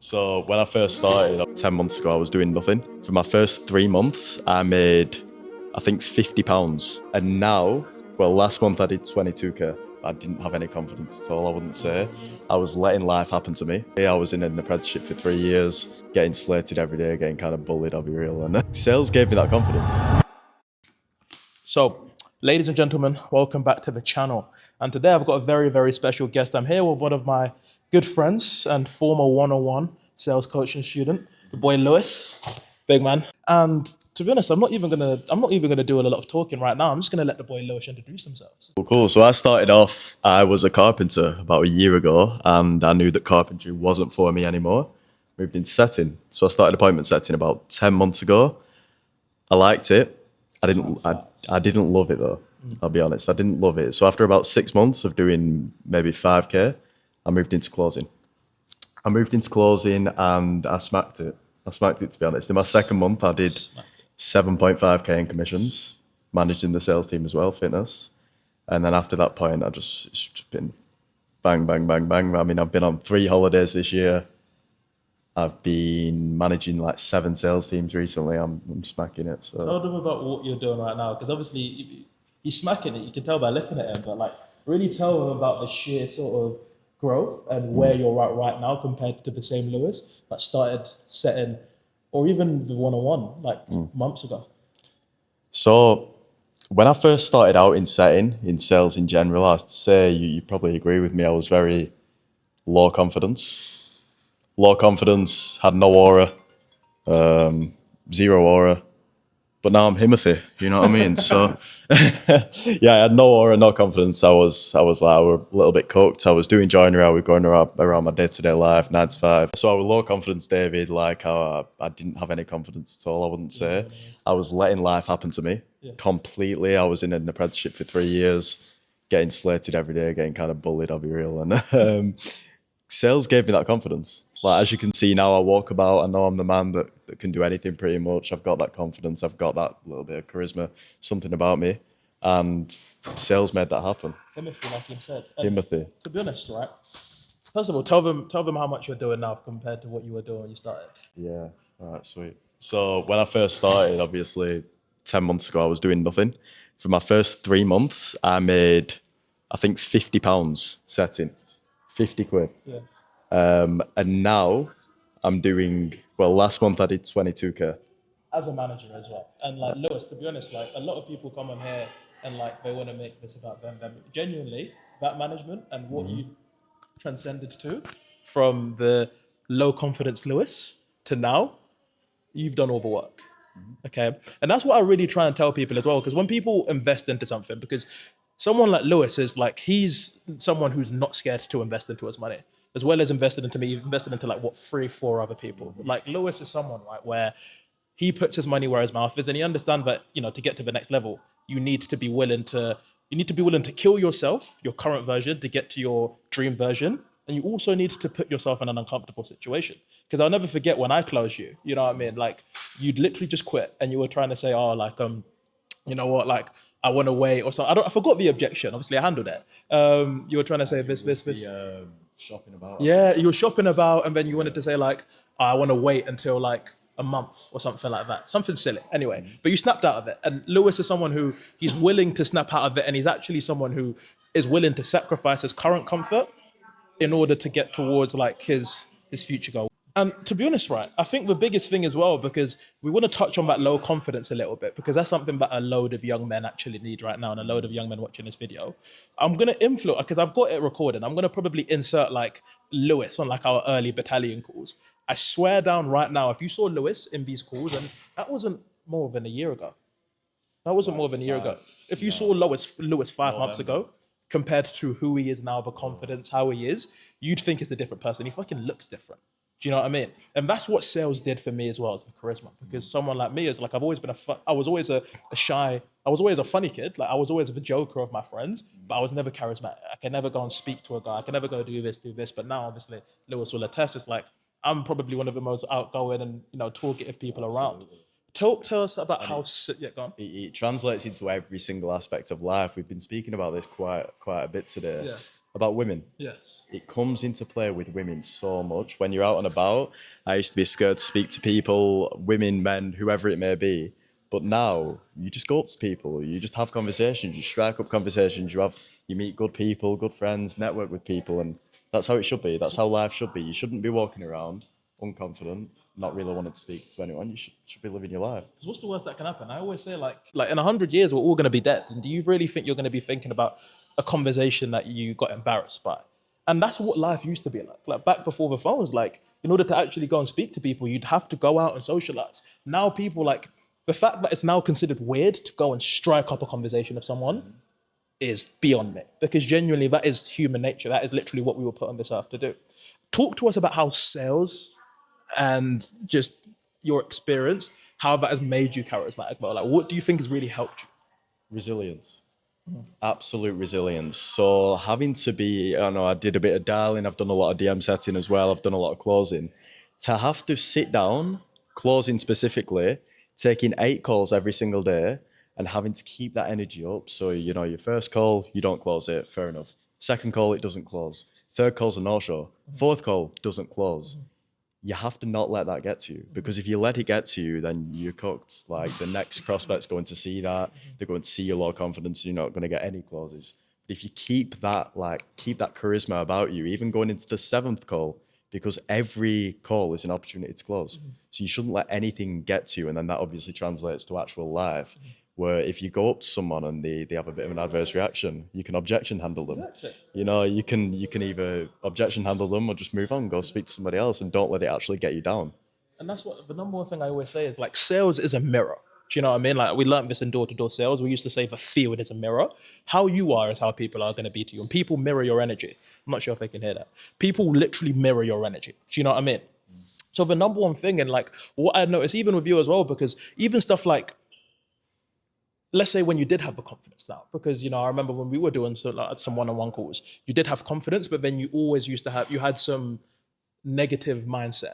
So when I first started 10 months ago, I was doing nothing. For my first 3 months, I made, I think, £50. And now, well, last month I did 22k. I didn't have any confidence at all, I wouldn't say. I was letting life happen to me. I was in an apprenticeship for 3 years, getting slated every day, getting kind of bullied, I'll be real. And sales gave me that confidence. So, ladies and gentlemen, welcome back to the channel. And today I've got a very, very special guest. I'm here with one of my good friends and former 101 sales coaching student, the boy Lewis, big man. And to be honest, I'm not even gonna do a lot of talking right now. I'm just gonna let the boy Lewis introduce themselves. Cool. So I started off, I was a carpenter about a year ago, and I knew that carpentry wasn't for me anymore. Moved into setting. So I started appointment setting about 10 months ago. I liked it. I didn't love it though. I'll be honest. I didn't love it. So after about 6 months of doing maybe 5k, I moved into closing. And I smacked it. To be honest. In my second month, I did 7.5k in commissions, managing the sales team as well, fitness. And then after that point, it's just been bang, bang, bang, bang. I mean, I've been on 3 holidays this year. I've been managing like 7 sales teams recently. I'm smacking it. So Tell them about what you're doing right now, because obviously he's smacking it. You can tell by looking at him, but like really tell them about the sheer sort of growth and where you're at right now compared to the same Lewis that started setting, or even the 101 like months ago. So when I first started out in setting, in sales in general, I'd say you probably agree with me. I was very low confidence. Had no aura, zero aura. But now I'm Himothy, you know what I mean? So yeah, I had no aura, no confidence. I was like, I was a little bit cooked. I was doing joinery, I was going around my day-to-day life, 9 to 5. So I was low confidence, David, like I didn't have any confidence at all, I wouldn't say. I was letting life happen to me completely. I was in an apprenticeship for 3 years, getting slated every day, getting kind of bullied, I'll be real. And sales gave me that confidence. Like, as you can see now, I walk about, I know I'm the man that can do anything pretty much. I've got that confidence. I've got that little bit of charisma, something about me. And sales made that happen. Timothy, like you said. Timothy. To be honest, right? First of all, tell them how much you're doing now compared to what you were doing when you started. Yeah. All right, sweet. So when I first started, obviously 10 months ago, I was doing nothing. For my first 3 months, I made, I think, £50 setting, 50 quid. Yeah. And now I'm doing, well, last month I did 22k. As a manager as well. And like Lewis, to be honest, like a lot of people come on here and like they want to make this about them. Genuinely, that management and what you transcended to from the low confidence Lewis to now, you've done all the work. Okay. And that's what I really try and tell people as well. Because when people invest into something, because someone like Lewis is like, he's someone who's not scared to invest into his money. As well as invested into me, you've invested into like what, 3, 4 other people. Like Lewis is someone, right, where he puts his money where his mouth is, and he understands that, you know, to get to the next level, you need to be willing to kill yourself, your current version, to get to your dream version. And you also need to put yourself in an uncomfortable situation. Because I'll never forget when I closed you, you know what I mean? Like, you'd literally just quit and you were trying to say, oh, like, you know what, like, I want to wait or something. I forgot the objection. Obviously, I handled it. You were trying to say this. Shopping about. Yeah, you were shopping about, and then you wanted to say like, oh, I want to wait until like a month or something like that. Something silly. Anyway, but you snapped out of it. And Lewis is someone who he's willing to snap out of it, and he's actually someone who is willing to sacrifice his current comfort in order to get towards like his future goal. And to be honest, right, I think the biggest thing as well, because we want to touch on that low confidence a little bit, because that's something that a load of young men actually need right now, and a load of young men watching this video. I'm going to influence, because I've got it recorded, I'm going to probably insert like Lewis on like our early battalion calls. I swear down right now, if you saw Lewis in these calls, and that wasn't more than a year ago. If you saw Lewis 5 months ago, compared to who he is now, the confidence, how he is, you'd think it's a different person. He fucking looks different. Do you know what I mean? And that's what sales did for me as well, as the charisma. Because someone like me is like, I've always been I was always a funny kid. Like, I was always the joker of my friends, but I was never charismatic. I can never go and speak to a guy. I can never go do this. But now, obviously, Lewis will attest. It's like, I'm probably one of the most outgoing and, you know, talkative people around. Tell us about how. Yeah, go on. It translates into every single aspect of life. We've been speaking about this quite a bit today. Yeah. about women. Yes. It comes into play with women so much. When you're out and about, I used to be scared to speak to people, women, men, whoever it may be. But now you just go up to people, you just have conversations, you strike up conversations, you meet good people, good friends, network with people, and that's how it should be. That's how life should be. You shouldn't be walking around unconfident, not really wanting to speak to anyone. You should be living your life. Because what's the worst that can happen? I always say, like in 100 years, we're all going to be dead. And do you really think you're going to be thinking about a conversation that you got embarrassed by? And that's what life used to be like. Like back before the phones, like in order to actually go and speak to people, you'd have to go out and socialize. Now people like the fact that it's now considered weird to go and strike up a conversation with someone is beyond me, because genuinely that is human nature. That is literally what we were put on this earth to do. Talk to us about how sales and just your experience, how that has made you charismatic, bro. Like, what do you think has really helped you? Resilience. Absolute resilience. So having to be, I know I did a bit of dialing, I've done a lot of DM setting as well, I've done a lot of closing. To have to sit down, closing specifically, taking 8 calls every single day and having to keep that energy up. So, your first call, you don't close it, fair enough. Second call, it doesn't close. Third call's a no-show. Fourth call doesn't close. You have to not let that get to you, because if you let it get to you, then you're cooked. Like the next prospect's going to see that, they're going to see your low confidence, you're not going to get any closes. But if you keep that charisma about you, even going into the 7th call, because every call is an opportunity to close. So you shouldn't let anything get to you. And then that obviously translates to actual life, where if you go up to someone and they have a bit of an adverse reaction, you can objection handle them. Exactly. You can either objection handle them or just move on, go speak to somebody else, and don't let it actually get you down. And that's what the number one thing I always say is like sales is a mirror. Do you know what I mean? Like we learned this in door-to-door sales. We used to say the field is a mirror. How you are is how people are going to be to you. And people mirror your energy. I'm not sure if they can hear that. People literally mirror your energy. Do you know what I mean? So the number one thing, and like what I noticed even with you as well, because even stuff like, let's say when you did have the confidence now, because I remember when we were doing some one-on-one calls, you did have confidence, but then you always you had some negative mindset,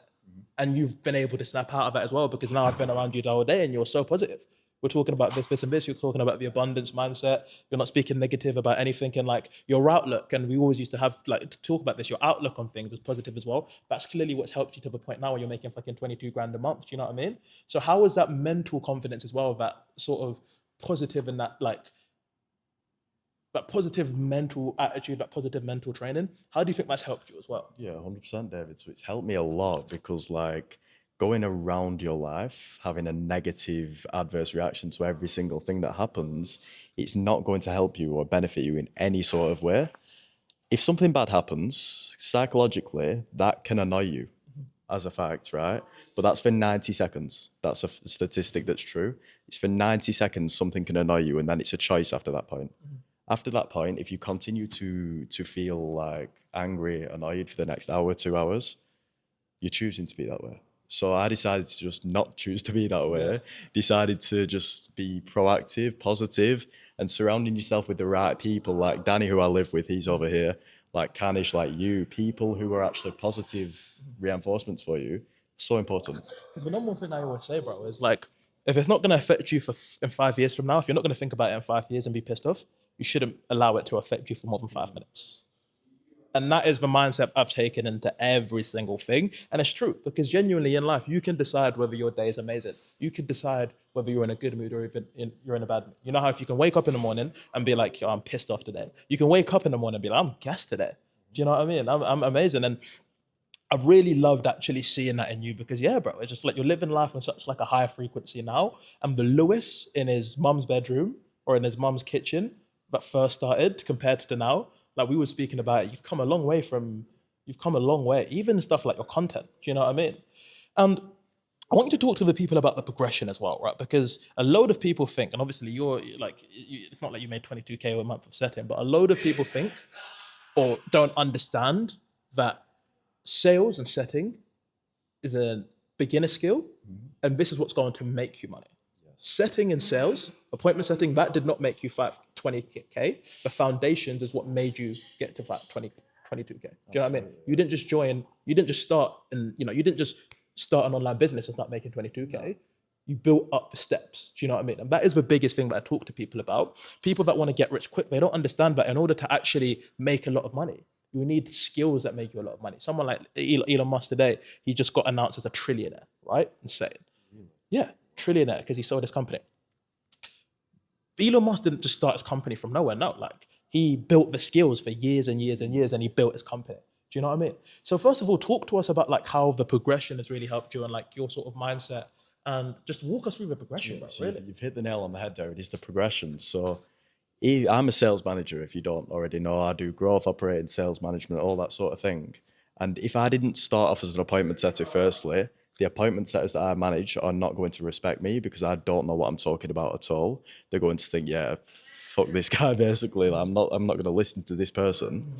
and you've been able to snap out of that as well, because now I've been around you the whole day and you're so positive. We're talking about this and this. You're talking about the abundance mindset. You're not speaking negative about anything, and like your outlook. And we always used to have to talk about this. Your outlook on things was positive as well. That's clearly what's helped you to the point now where you're making fucking 22 grand a month. Do you know what I mean? So how is that mental confidence as well? That sort of positive and that positive mental attitude, that positive mental training. How do you think that's helped you as well? Yeah, 100%, David. So it's helped me a lot, because going around your life, having a negative adverse reaction to every single thing that happens, it's not going to help you or benefit you in any sort of way. If something bad happens, psychologically, that can annoy you as a fact, right? But that's for 90 seconds. That's a statistic that's true. It's for 90 seconds something can annoy you, and then it's a choice after that point. After that point, if you continue to feel like angry, annoyed for the next hour, 2 hours, you're choosing to be that way. So I decided to just not choose to be that way. Decided to just be proactive, positive, and surrounding yourself with the right people. Like Danny, who I live with, he's over here. Like Kanish, like you, people who are actually positive reinforcements for you. So important. Because the number one thing I always say, bro, is like, if it's not going to affect you in 5 years from now, if you're not going to think about it in 5 years and be pissed off, you shouldn't allow it to affect you for more than 5 minutes. And that is the mindset I've taken into every single thing. And it's true, because genuinely in life, you can decide whether your day is amazing. You can decide whether you're in a good mood or even you're in a bad mood. You know how if you can wake up in the morning and be like, yo, I'm pissed off today. You can wake up in the morning and be like, I'm gassed today. Do you know what I mean? I'm amazing. And I've really loved actually seeing that in you, because yeah, bro, it's just like you're living life on such like a higher frequency now. And the Lewis in his mum's bedroom or in his mum's kitchen that first started compared to now, like we were speaking about it, you've come a long way, even stuff like your content. Do you know what I mean? And I want you to talk to the people about the progression as well, right? Because a load of people think, and obviously it's not like you made 22K a month of setting, but a load of people think or don't understand that sales and setting is a beginner skill, and this is what's going to make you money. Setting and sales, appointment setting, that did not make you 20K. The foundations is what made you get to 22K. Do you know what I mean? You didn't just start an online business and start making 22K. You built up the steps. Do you know what I mean? And that is the biggest thing that I talk to people about. People that want to get rich quick, they don't understand that in order to actually make a lot of money, you need skills that make you a lot of money. Someone like Elon Musk today, he just got announced as a trillionaire, right? Insane. Yeah, trillionaire because he sold his company. Elon Musk didn't just start his company from nowhere. No, like he built the skills for years and years and years, and he built his company. Do you know what I mean? So first of all, talk to us about like how the progression has really helped you and like your sort of mindset, and just walk us through the progression. Bro, So really. you've hit the nail on the head there. It is the progression. So I'm a sales manager, if you don't already know. I do growth, operating, sales management, all that sort of thing. And if I didn't start off as an appointment setter, firstly, the appointment setters that I manage are not going to respect me because I don't know what I'm talking about at all. They're going to think, yeah, fuck this guy, basically. Like, I'm not going to listen to this person.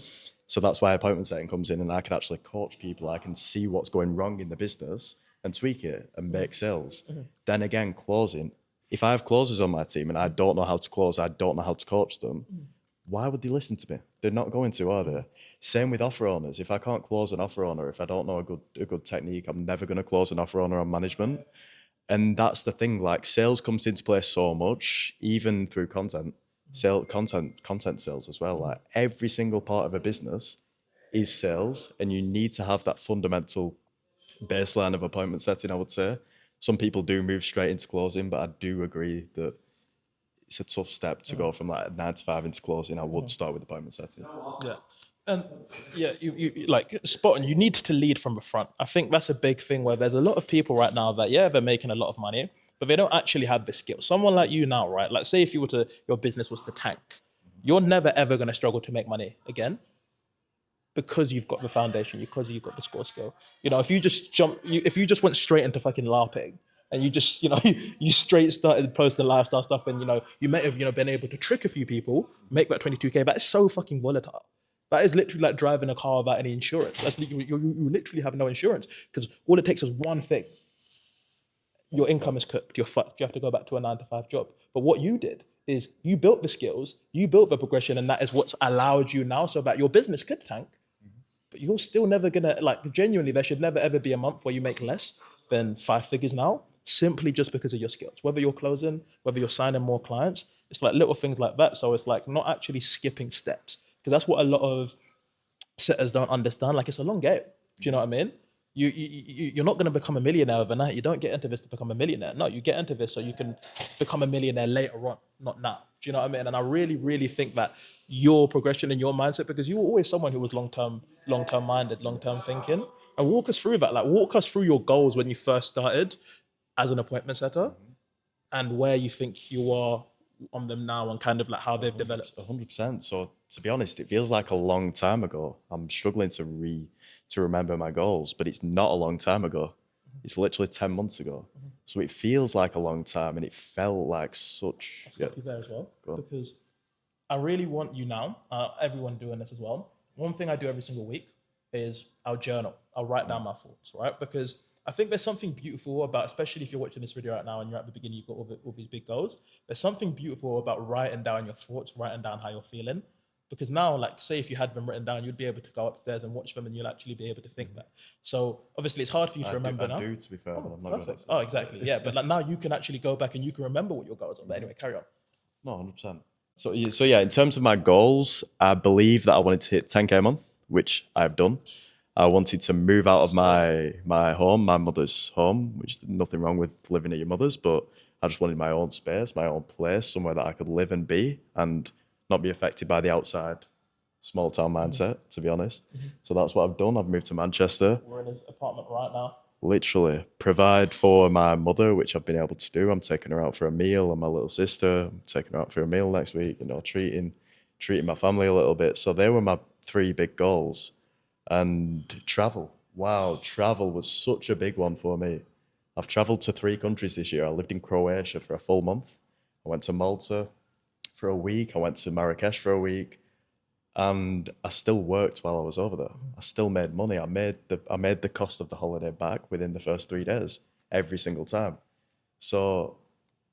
So that's why appointment setting comes in, and I can actually coach people. I can see what's going wrong in the business and tweak it and make sales. Then again, closing. If I have closers on my team and I don't know how to close, I don't know how to coach them, why would they listen to me? They're not going to, are they? Same with offer owners. If I can't close an offer owner, if I don't know a good technique, I'm never going to close an offer owner on management. And that's the thing, like sales comes into play so much, even through content, content sales as well. Like every single part of a business is sales, and you need to have that fundamental baseline of appointment setting, I would say. Some people do move straight into closing, but I do agree that it's a tough step to go from like 9 to 5 into closing. I would start with appointment setting. Yeah. And yeah, you like spot on. You need to lead from the front. I think that's a big thing where there's a lot of people right now that, yeah, they're making a lot of money, but they don't actually have the skill. Someone like you now, right? Like say if you were to, your business was to tank, you're never ever going to struggle to make money again because you've got the foundation, because you've got the score skill. You know, if you just if you just went straight into fucking LARPing and you just, you know, you straight started posting lifestyle stuff and, you know, you may have, you know, been able to trick a few people, make that 22K, that is so fucking volatile. That is literally like driving a car without any insurance. That's you literally have no insurance because all it takes is one thing. Your income is cooked. You're fucked. You have to go back to a 9 to 5 job. But what you did is you built the skills, you built the progression, and that is what's allowed you now so that your business could tank. But you're still never gonna, like, genuinely, there should never ever be a month where you make less than 5 figures now, simply just because of your skills. Whether you're closing, whether you're signing more clients, it's like little things like that. So it's like not actually skipping steps. Because that's what a lot of setters don't understand. Like it's a long game. Do you know what I mean? You're not going to become a millionaire overnight. You don't get into this to become a millionaire. No, you get into this so you can become a millionaire later on, not now. Do you know what I mean? And I really, really think that your progression and your mindset, because you were always someone who was long-term minded, long-term thinking. And walk us through that. Like walk us through your goals when you first started as an appointment setter and where you think you are on them now and kind of like how they've developed. 100%. So to be honest, it feels like a long time ago. I'm struggling to remember my goals, but it's not a long time ago. It's literally 10 months ago. So it feels like a long time, and it felt like such. Yeah. There as well, because I really want you now, everyone doing this as well. One thing I do every single week is I'll journal. I'll write down my thoughts, right? Because I think there's something beautiful about, especially if you're watching this video right now and you're at the beginning, you've got all these big goals. There's something beautiful about writing down your thoughts, writing down how you're feeling. Because now, like, say if you had them written down, you'd be able to go upstairs and watch them and you'll actually be able to think that. So obviously it's hard for you to remember now. I do, to be fair, but I'm not Perfect. Oh, exactly. Yeah, but like now you can actually go back and you can remember what your goals are. But anyway, carry on. No, 100%. So yeah, in terms of my goals, I believe that I wanted to hit 10K a month, which I've done. I wanted to move out of my home, my mother's home, which there's nothing wrong with living at your mother's, but I just wanted my own space, my own place, somewhere that I could live and be and not be affected by the outside small town mindset, to be honest. So that's what I've done. I've moved to Manchester. We're in his apartment right now. Literally provide for my mother, which I've been able to do. I'm taking her out for a meal, and my little sister, I'm taking her out for a meal next week, you know, treating my family a little bit. So they were my 3 big goals. And travel. Wow, travel was such a big one for me. I've traveled to 3 countries this year. I lived in Croatia for a full month. I went to Malta for a week. I went to Marrakesh for a week. And I still worked while I was over there. I still made money. I made the cost of the holiday back within the first 3 days, every single time. So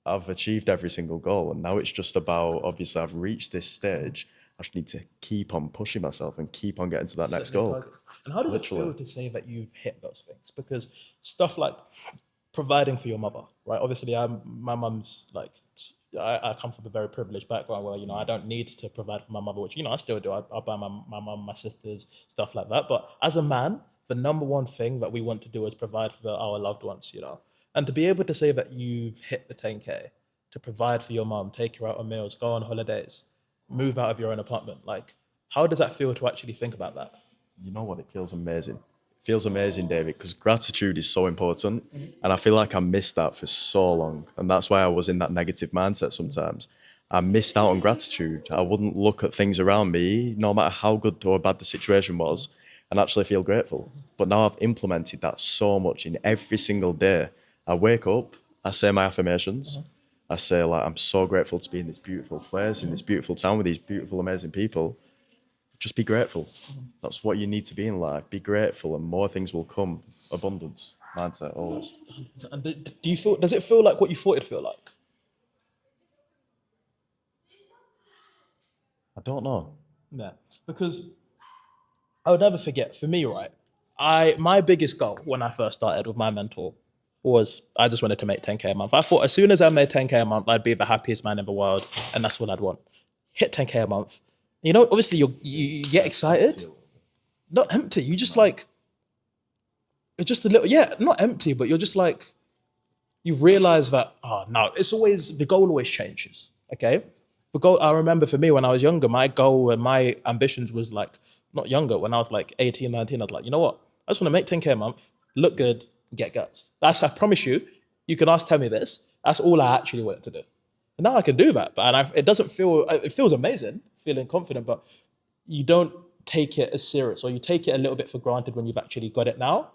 I've achieved every single goal. And now it's just about, obviously I've reached this stage. I just need to keep on pushing myself and keep on getting to that next goal. And how does it feel to say that you've hit those things? Because stuff like providing for your mother, right? Obviously, my mum's like, I come from a very privileged background where, I don't need to provide for my mother, which, I still do. I buy my mum, my sisters, stuff like that. But as a man, the number one thing that we want to do is provide for our loved ones. And to be able to say that you've hit the 10K, to provide for your mum, take her out on meals, go on holidays, move out of your own apartment, like, how does that feel to actually think about that? You know what? It feels amazing. It feels amazing, David, because gratitude is so important. And I feel like I missed that for so long. And that's why I was in that negative mindset sometimes. I missed out on gratitude. I wouldn't look at things around me, no matter how good or bad the situation was, and actually feel grateful. But now I've implemented that so much in every single day. I wake up, I say my affirmations. I say, like, I'm so grateful to be in this beautiful place, in this beautiful town with these beautiful, amazing people. Just be grateful. That's what you need to be in life. Be grateful and more things will come. Abundance mindset always. And do you feel? Does it feel like what you thought it'd feel like? I don't know. Yeah, because I would never forget. For me, right, my biggest goal when I first started with my mentor was I just wanted to make 10K a month. I thought as soon as I made 10K a month, I'd be the happiest man in the world, and that's what I'd want. Hit 10K a month. Obviously you get excited. Not empty. You just like it's just a little, yeah, not empty, but you're just like, you realize that, oh no, it's always, the goal always changes. Okay. The goal, I remember for me when I was younger, my goal and my ambitions was like, not younger, when I was like 18, 19, I was like, you know what? I just want to make 10K a month, look good, get girls. I promise you, you can ask Tell me this. That's all I actually wanted to do. And now I can do that. It doesn't feel, it feels amazing, feeling confident, but you don't take it as serious, or you take it a little bit for granted when you've actually got it now,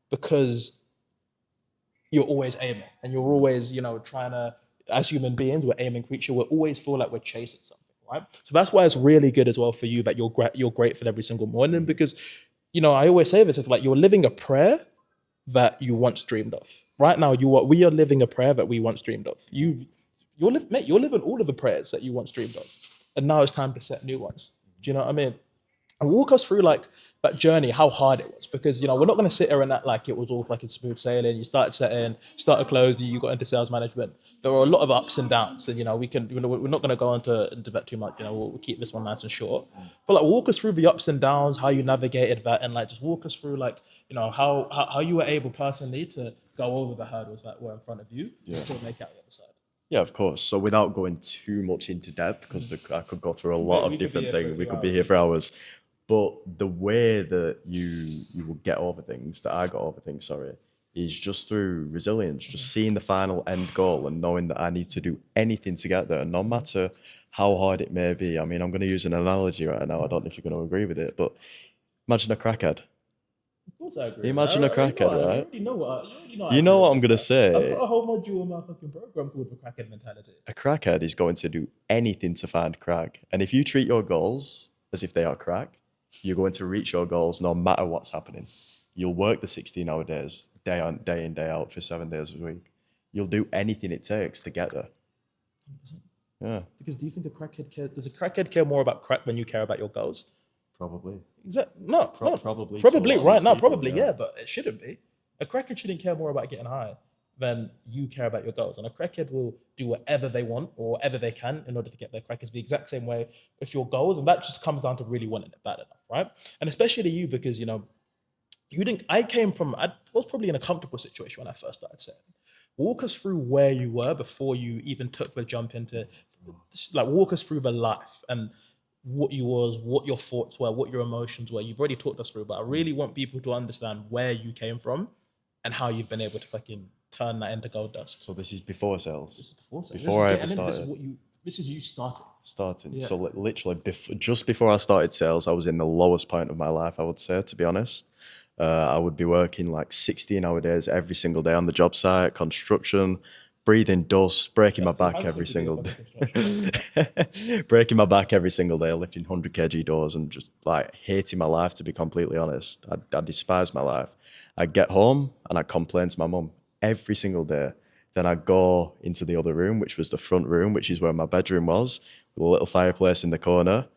because you're always aiming and you're always, trying to, as human beings, we're aiming creature. We always feel like we're chasing something, right? So that's why it's really good as well for you that you're grateful every single morning, because, I always say this, it's like you're living a prayer that you once dreamed of. Right now, we are living a prayer that we once dreamed of. You're living all of the prayers that you once dreamed of, and now it's time to set new ones. Do you know what I mean? And walk us through like that journey, how hard it was, because we're not going to sit here and act like it was all fucking smooth sailing. You started setting, started closing, you got into sales management. There were a lot of ups and downs, and we're not going to go into that too much. We'll keep this one nice and short. But like, walk us through the ups and downs, how you navigated that, and like just walk us through like how you were able personally to go over the hurdles that were in front of you to still make it out the other side. Yeah, of course. So without going too much into depth, because I could go through a lot of different things. We could be here for hours. But the way that you will get over things, that I got over things, sorry, is just through resilience, just seeing the final end goal and knowing that I need to do anything to get there, no matter how hard it may be. I mean, I'm going to use an analogy right now. I don't know if you're going to agree with it, but imagine a crackhead. Of course I agree. Imagine a crackhead, right? You know what? You know what I'm going to say. I've got a whole module in my fucking program called the crackhead mentality. A crackhead is going to do anything to find crack. And if you treat your goals as if they are crack, you're going to reach your goals no matter what's happening. You'll work the 16-hour days, day in, day out for 7 days a week. You'll do anything it takes to get there. 100%. Yeah. Because do you think does a crackhead care more about crack when you care about your goals? Probably. Exactly. No, Probably. Probably, right now, People, probably, yeah, but it shouldn't be. A crackhead shouldn't care more about getting high than you care about your goals. And a crackhead will do whatever they want or whatever they can in order to get their crack. It's the exact same way with your goals. And that just comes down to really wanting it bad enough, right? And especially you, because, I was probably in a comfortable situation when I first started setting. Walk us through where you were before you even took the jump into, like, walk us through the life and what you was, what your thoughts were, what your emotions were. You've already talked us through, but I really want people to understand where you came from and how you've been able to fucking turn that into gold dust. So this is before sales. Awesome. Before I ever started. This is you starting. Starting. Yeah. So literally, just before I started sales, I was in the lowest point of my life, I would say, to be honest. I would be working like 16-hour days every single day on the job site, construction, breathing dust, breaking my back every single day. Breaking my back every single day, lifting 100 kg doors and just like hating my life, to be completely honest. I despise my life. I'd get home and I'd complain to my mum every single day. Then I'd go into the other room, which was the front room, which is where my bedroom was, with a little fireplace in the corner.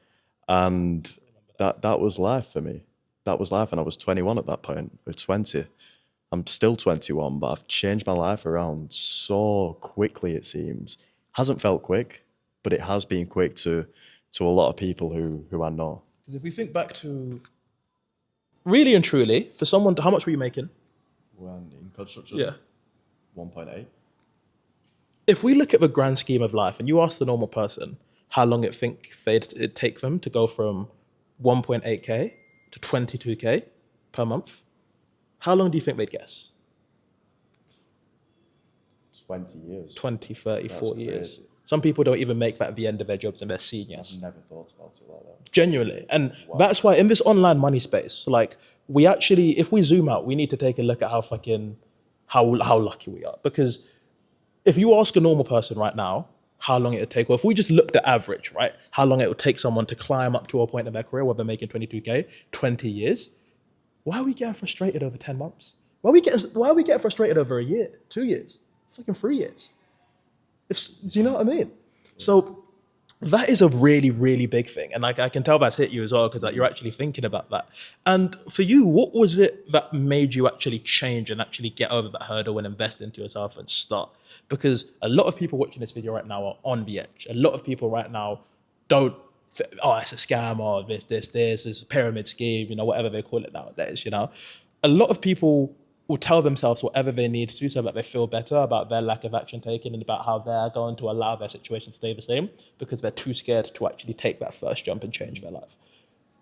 And that was life for me. That was life. And I was 21 at that point, or 20. I'm still 21, but I've changed my life around so quickly, it seems. Hasn't felt quick, but it has been quick to a lot of people who I know. Because if we think back to really and truly, for someone, how much were you making? When in construction, Yeah. 1.8. If we look at the grand scheme of life and you ask the normal person how long it'd take them to go from 1.8K to 22K per month, how long do you think they'd guess? 20 years. 20, 30, That's 40 years. crazy. Some people don't even make that at the end of their jobs and they're seniors. Never thought about it like that. Genuinely. And that's why in this online money space, like we actually, if we zoom out, we need to take a look at how lucky we are. Because if you ask a normal person right now how long it would take, or if we just looked at average, right, how long it would take someone to climb up to a point in their career where they're making 22K, 20 years, why are we getting frustrated over 10 months? Why are we getting frustrated over a year, 2 years, fucking 3 years? Do you know what I mean? So that is a really, really big thing. And like I can tell that's hit you as well, because like you're actually thinking about that. And for you, what was it that made you actually change and actually get over that hurdle and invest into yourself and start? Because a lot of people watching this video right now are on the edge. A lot of people right now don't, oh, it's a scam, or this is a pyramid scheme, you know, whatever they call it nowadays, you know. A lot of people will tell themselves whatever they need to so that they feel better about their lack of action taken and about how they're going to allow their situation to stay the same because they're too scared to actually take that first jump and change their life.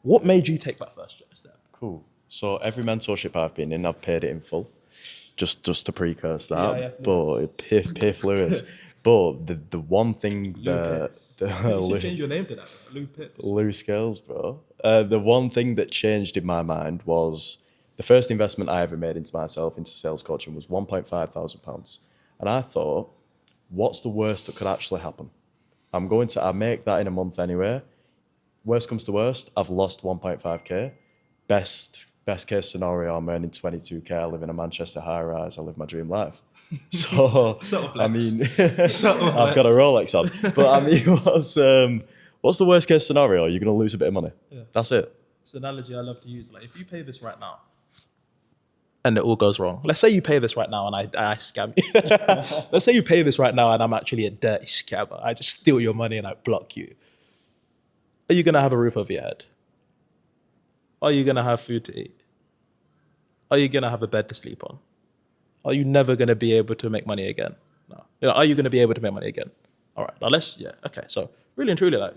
What made you take that first step? Cool. So every mentorship I've been in, I've paid it in full. Just to precursor that. Yeah, but Piff Lewis. But the one thing that You should change your name to that. Lou Pitt. Lou Scales, bro. The one thing that changed in my mind was the first investment I ever made into myself, into sales coaching, was £1,500. And I thought, what's the worst that could actually happen? I make that in a month anyway. Worst comes to worst, I've lost 1.5K. Best case scenario, I'm earning 22K. I live in a Manchester high rise. I live my dream life. So, I mean, I've got a Rolex on. But I mean, what's the worst case scenario? You're going to lose a bit of money. Yeah. That's it. It's an analogy I love to use. Like if you pay this right now, and it all goes wrong. Let's say you pay this right now and I scam you. Let's say you pay this right now and I'm actually a dirty scammer. I just steal your money and I block you. Are you going to have a roof over your head? Are you going to have food to eat? Are you going to have a bed to sleep on? Are you never going to be able to make money again? No. You know, are you going to be able to make money again? All right. Now okay. So really and truly, like,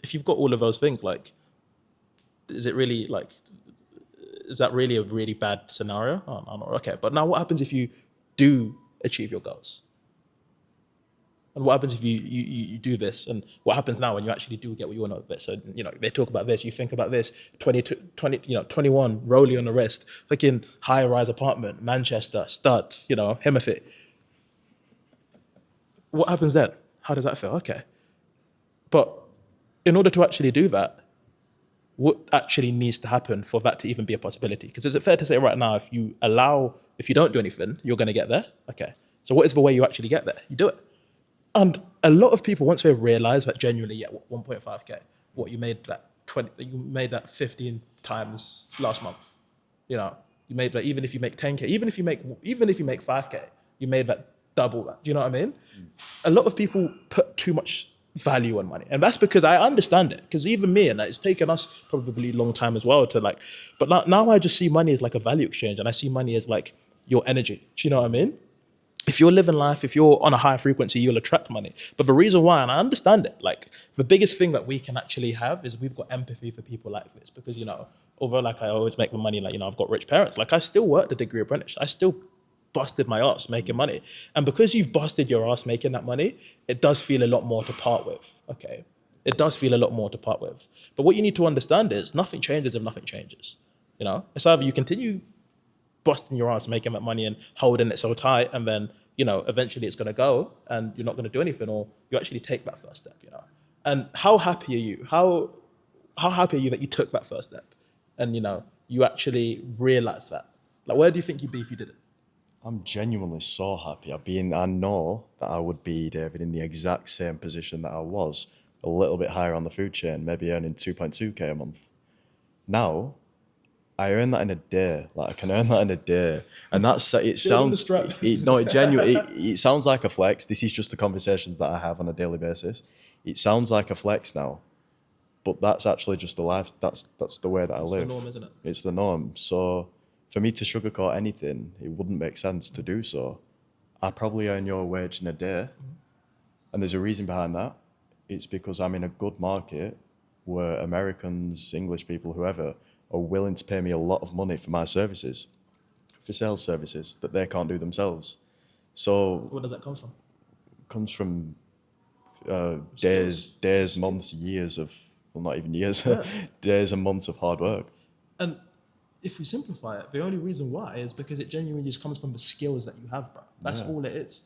if you've got all of those things, like, is that really a really bad scenario? Oh, no, okay. But now what happens if you do achieve your goals? And what happens if you do this? And what happens now when you actually do get what you want out of it? So, you know, they talk about this, you think about this, 21, rolling on the wrist, fucking high-rise apartment, Manchester, stud, you know, Himothy. What happens then? How does that feel? Okay. But in order to actually do that, what actually needs to happen for that to even be a possibility? Because is it fair to say right now, if you don't do anything, you're going to get there? Okay. So what is the way you actually get there? You do it. And a lot of people, once they realize that genuinely, 1.5K, you made that 15 times last month. You know, you made that, even if you make 10K, even if you make 5K, you made that double that. Do you know what I mean? A lot of people put too much value on money. And that's because I understand it. Because even me, and it's taken us probably a long time as well to like, but now I just see money as like a value exchange, and I see money as like your energy. Do you know what I mean? If you're living life, if you're on a high frequency, you'll attract money. But the reason why, and I understand it, like the biggest thing that we can actually have is we've got empathy for people like this. Because, you know, although like I always make the money, like, you know, I've got rich parents, like I still worked the degree apprentice. I still busted my ass making money. And because you've busted your ass making that money, it does feel a lot more to part with, okay? It does feel a lot more to part with. But what you need to understand is nothing changes if nothing changes, you know? It's either you continue busting your ass making that money and holding it so tight, and then, you know, eventually it's going to go and you're not going to do anything, or you actually take that first step, you know? And how happy are you? How happy are you that you took that first step and, you know, you actually realized that? Like, where do you think you'd be if you didn't? I'm genuinely so happy. I know that I would be, David, in the exact same position that I was, a little bit higher on the food chain, maybe earning 2.2K a month. Now, I earn that in a day. Like I can earn that in a day, and that's it. Still on the Sounds strap. no, it genuinely. It sounds like a flex. This is just the conversations that I have on a daily basis. It sounds like a flex now, but that's actually just the life. That's the way that I It's live. the norm, isn't it? It's the norm. So for me to sugarcoat anything, it wouldn't make sense to do so. I probably earn your wage in a day, and there's a reason behind that. It's because I'm in a good market where Americans, English people, whoever, are willing to pay me a lot of money for my services, for sales services that they can't do themselves. So Where does that come from? it comes from days, months, years of, well, not even years, days and months of hard work. And if we simplify it, the only reason why is because it genuinely just comes from the skills that you have, bro. That's all it is.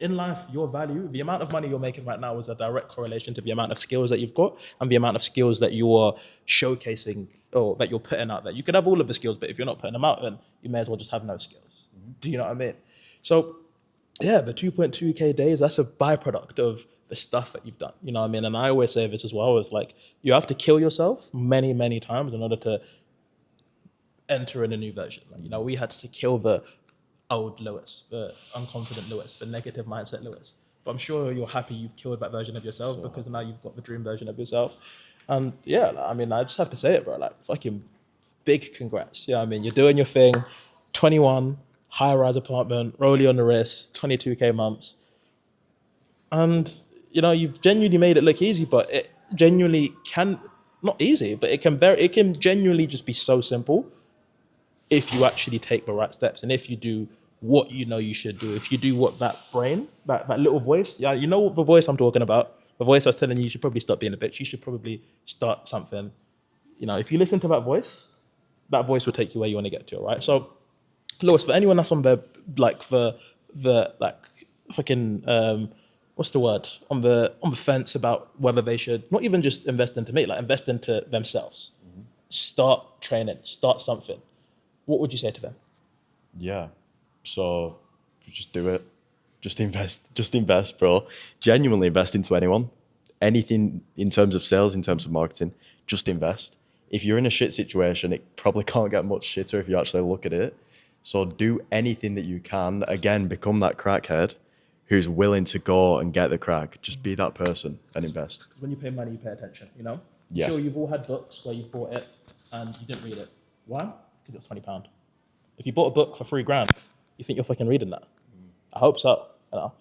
In life, your value, the amount of money you're making right now is a direct correlation to the amount of skills that you've got and the amount of skills that you are showcasing or that you're putting out there. You could have all of the skills, but if you're not putting them out, then you may as well just have no skills. Do you know what I mean? So, yeah, the 2.2K days, that's a byproduct of the stuff that you've done. You know what I mean? And I always say this as well, is like, you have to kill yourself many, many times in order to enter in a new version. Like, you know, we had to kill the old Lewis, the unconfident Lewis, the negative mindset Lewis. But I'm sure you're happy you've killed that version of yourself because now you've got the dream version of yourself. And yeah, I mean, I just have to say it, bro. Like, fucking big congrats. Yeah, I mean, you're doing your thing. 21, high-rise apartment, rollie on the wrist, 22K months. And, you know, you've genuinely made it look easy, but it genuinely can, not easy, but it can genuinely just be so simple if you actually take the right steps and if you do what you know you should do, if you do what that brain, that little voice, yeah, you know what the voice I'm talking about, the voice that's telling you should probably stop being a bitch, you should probably start something. You know, if you listen to that voice will take you where you want to get to, all right? So, Lewis, for anyone that's on the fucking what's the word, on the fence about whether they should not even just invest into me, like invest into themselves, start training, start something. What would you say to them? Yeah. So just do it. Just invest, bro. Genuinely invest into anyone. Anything in terms of sales, in terms of marketing, just invest. If you're in a shit situation, it probably can't get much shitter if you actually look at it. So do anything that you can. Again, become that crackhead who's willing to go and get the crack. Just be that person and invest. Because when you pay money, you pay attention, you know? Yeah. Sure, you've all had books where you've bought it and you didn't read it. Why? Because it's £20. If you bought a book for £3,000, you think you're fucking reading that? I hope so. You know?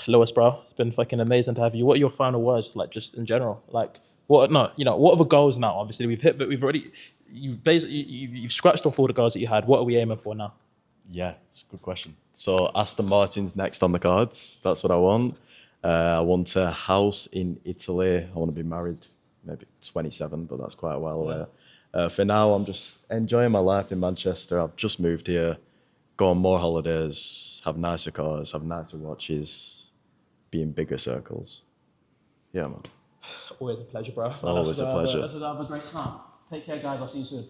Lewis, bro, it's been fucking amazing to have you. What are your final words, like, just in general? Like, what are the goals now? Obviously, you've scratched off all the goals that you had. What are we aiming for now? Yeah, it's a good question. So Aston Martin's next on the cards. That's what I want. I want a house in Italy. I want to be married, maybe 27, but that's quite a while away. For now, I'm just enjoying my life in Manchester. I've just moved here, go on more holidays, have nicer cars, have nicer watches, be in bigger circles. Yeah, man. Always a pleasure, bro. Always a pleasure. That's a great time. Take care, guys. I'll see you soon.